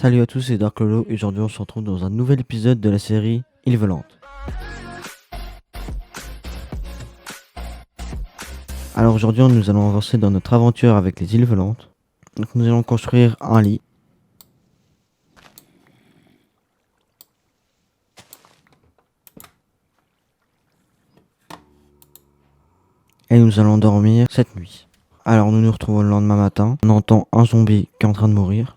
Salut à tous, c'est Dark Lolo et aujourd'hui on se retrouve dans un nouvel épisode de la série Île Volante. Alors aujourd'hui nous allons avancer dans notre aventure avec les îles volantes. Donc nous allons construire un lit. Et nous allons dormir cette nuit. Alors nous nous retrouvons le lendemain matin. On entend un zombie qui est en train de mourir.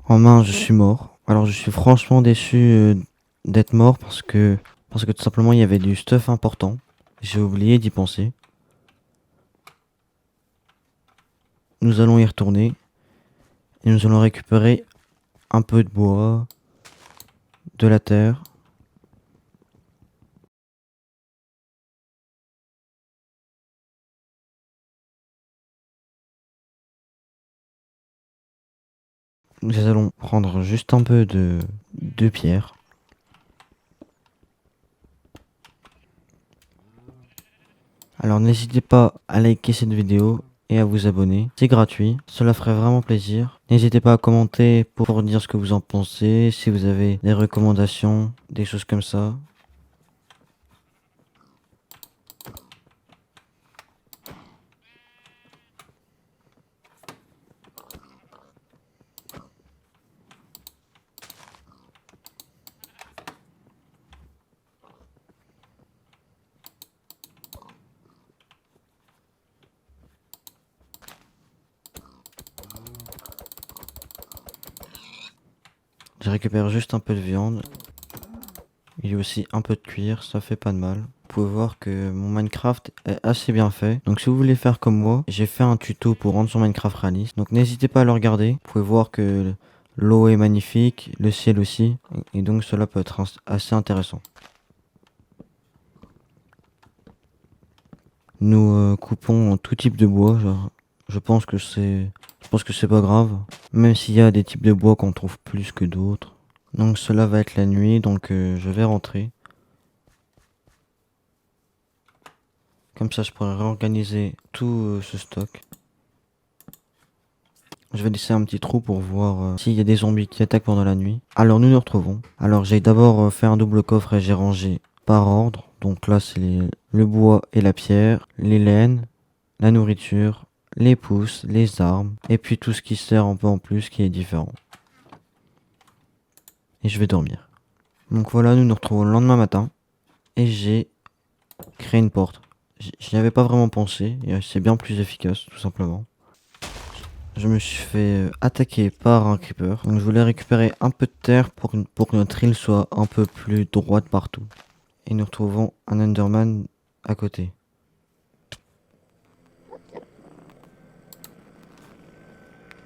En main je suis mort. Alors je suis franchement déçu d'être mort parce que tout simplement il y avait du stuff important. J'ai oublié d'y penser. Nous allons y retourner. Et nous allons récupérer un peu de bois, de la terre. Nous allons prendre juste un peu de pierre. Alors n'hésitez pas à liker cette vidéo et à vous abonner. C'est gratuit, cela ferait vraiment plaisir. N'hésitez pas à commenter pour dire ce que vous en pensez, si vous avez des recommandations, des choses comme ça. Je récupère juste un peu de viande. Il y a aussi un peu de cuir, ça fait pas de mal. Vous pouvez voir que mon Minecraft est assez bien fait. Donc si vous voulez faire comme moi, j'ai fait un tuto pour rendre son Minecraft réaliste. Donc n'hésitez pas à le regarder. Vous pouvez voir que l'eau est magnifique, le ciel aussi. Et donc cela peut être assez intéressant. Nous coupons tout type de bois. Genre, je pense que c'est pas grave. Même s'il y a des types de bois qu'on trouve plus que d'autres. Donc cela va être la nuit, donc je vais rentrer. Comme ça, je pourrais réorganiser tout ce stock. Je vais laisser un petit trou pour voir s'il y a des zombies qui attaquent pendant la nuit. Alors, nous nous retrouvons. Alors, j'ai d'abord fait un double coffre et j'ai rangé par ordre. Donc là, c'est le bois et la pierre, les laines, la nourriture, les pousses, les armes, et puis tout ce qui sert un peu en plus qui est différent. Et je vais dormir. Donc voilà, nous nous retrouvons le lendemain matin. Et j'ai créé une porte. J'y avais pas vraiment pensé, et c'est bien plus efficace, tout simplement. Je me suis fait attaquer par un creeper. Donc je voulais récupérer un peu de terre pour que notre île soit un peu plus droite partout. Et nous retrouvons un Enderman à côté.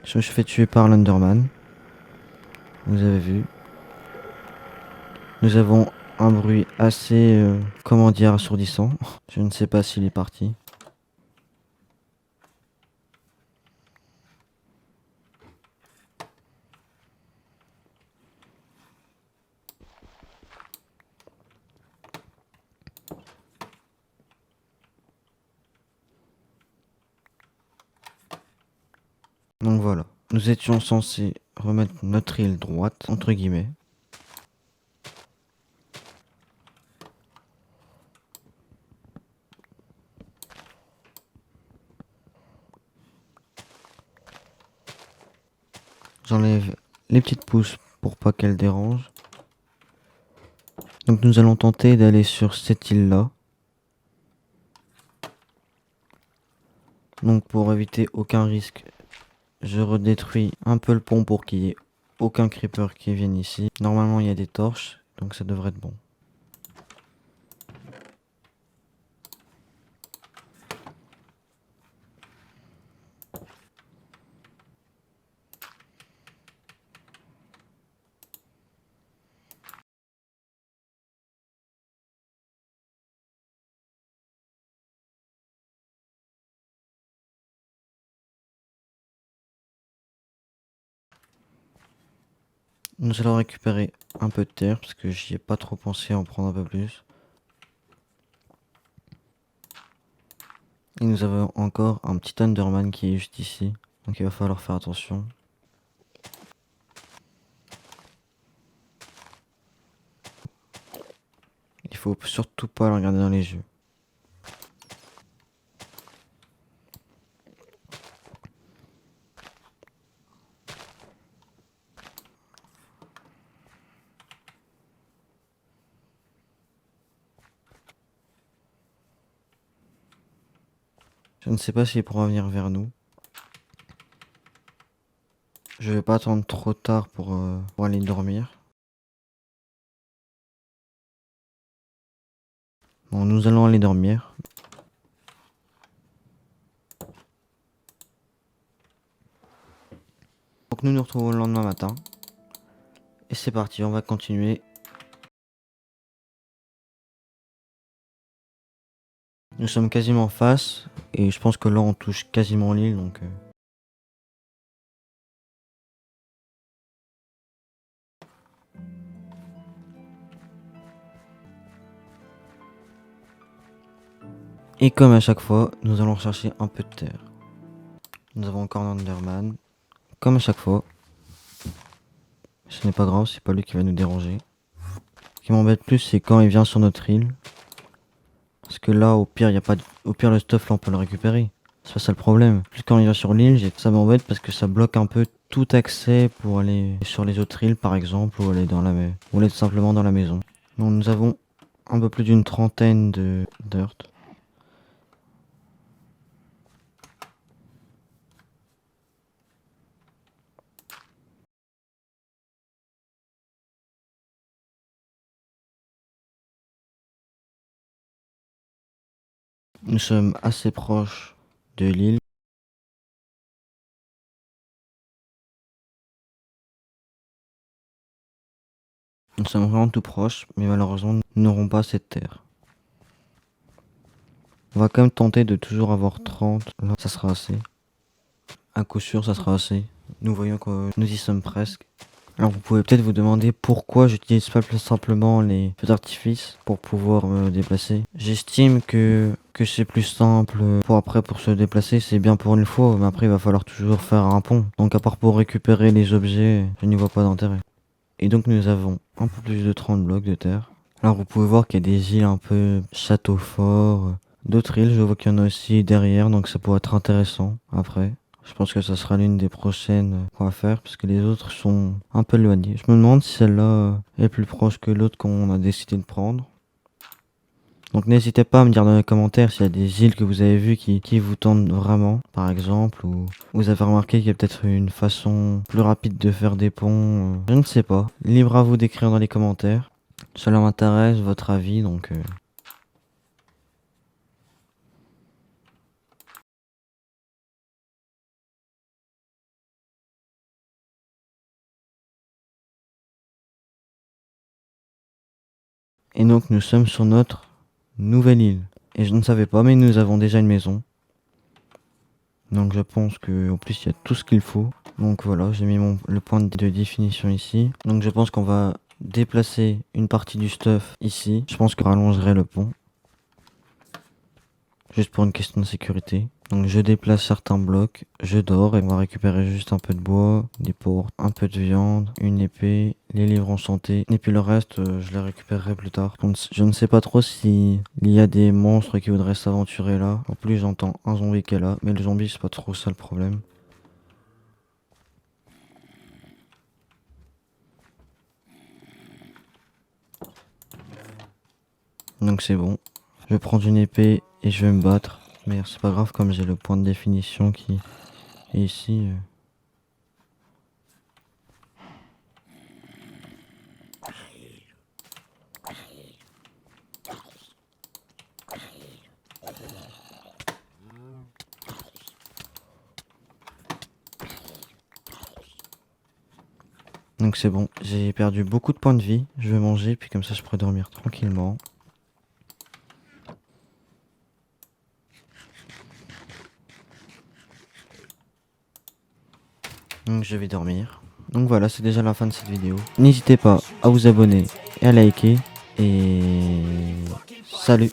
Je me suis fait tuer par l'Enderman. Vous avez vu. Nous avons un bruit assez, comment dire, assourdissant. Je ne sais pas s'il est parti. Donc voilà. Nous étions censés remettre notre île droite, entre guillemets. J'enlève les petites pousses pour pas qu'elles dérangent. Donc nous allons tenter d'aller sur cette île-là. Donc pour éviter aucun risque, je redétruis un peu le pont pour qu'il n'y ait aucun creeper qui vienne ici. Normalement il y a des torches, donc ça devrait être bon. Nous allons récupérer un peu de terre parce que j'y ai pas trop pensé à en prendre un peu plus. Et nous avons encore un petit Enderman qui est juste ici. Donc il va falloir faire attention. Il faut surtout pas le regarder dans les yeux. Je ne sais pas s'il pourra venir vers nous. Je vais pas attendre trop tard pour aller dormir. Bon, nous allons aller dormir. Donc nous nous retrouvons le lendemain matin. Et c'est parti, on va continuer. Nous sommes quasiment en face. Et je pense que là on touche quasiment l'île donc... Et comme à chaque fois, nous allons chercher un peu de terre. Nous avons encore un Enderman. Comme à chaque fois. Ce n'est pas grave, c'est pas lui qui va nous déranger. Ce qui m'embête plus, c'est quand il vient sur notre île. Parce que là, au pire, y a pas de... au pire, le stuff, là, on peut le récupérer. C'est pas ça le problème. Plus quand il vient sur l'île, ça m'embête parce que ça bloque un peu tout accès pour aller sur les autres îles, par exemple, ou aller dans la mer. Ou aller tout simplement dans la maison. Donc, nous avons un peu plus d'une trentaine de dirt. Nous sommes assez proches de l'île. Nous sommes vraiment tout proches, mais malheureusement, nous n'aurons pas cette terre. On va quand même tenter de toujours avoir 30. Là, ça sera assez. À coup sûr, ça sera assez. Nous voyons que nous y sommes presque. Alors vous pouvez peut-être vous demander pourquoi j'utilise pas plus simplement les feux d'artifice pour pouvoir me déplacer. J'estime que c'est plus simple pour se déplacer, c'est bien pour une fois, mais après il va falloir toujours faire un pont. Donc à part pour récupérer les objets, je n'y vois pas d'intérêt. Et donc nous avons un peu plus de 30 blocs de terre. Alors vous pouvez voir qu'il y a des îles un peu château fort, d'autres îles, je vois qu'il y en a aussi derrière, donc ça pourrait être intéressant après. Je pense que ça sera l'une des prochaines qu'on va faire, parce que les autres sont un peu éloignées. Je me demande si celle-là est plus proche que l'autre qu'on a décidé de prendre. Donc n'hésitez pas à me dire dans les commentaires s'il y a des îles que vous avez vues qui vous tentent vraiment, par exemple, ou vous avez remarqué qu'il y a peut-être une façon plus rapide de faire des ponts. Je ne sais pas. Libre à vous d'écrire dans les commentaires. Cela m'intéresse, votre avis, donc... Et donc nous sommes sur notre nouvelle île. Et je ne savais pas, mais nous avons déjà une maison. Donc je pense qu'en plus il y a tout ce qu'il faut. Donc voilà, j'ai mis le point de définition ici. Donc je pense qu'on va déplacer une partie du stuff ici. Je pense que je rallongerai le pont. Juste pour une question de sécurité. Donc je déplace certains blocs, je dors et on va récupérer juste un peu de bois, des portes, un peu de viande, une épée, les livres enchantés. Et puis le reste, je les récupérerai plus tard. Donc, je ne sais pas trop s'il y a des monstres qui voudraient s'aventurer là. En plus j'entends un zombie qui est là, mais le zombie c'est pas trop ça le problème. Donc c'est bon. Je vais prendre une épée et je vais me battre. Mais c'est pas grave comme j'ai le point de définition qui est ici. Donc c'est bon, j'ai perdu beaucoup de points de vie. Je vais manger puis comme ça je pourrai dormir tranquillement. Donc je vais dormir. Donc voilà, c'est déjà la fin de cette vidéo. N'hésitez pas à vous abonner et à liker. Et salut.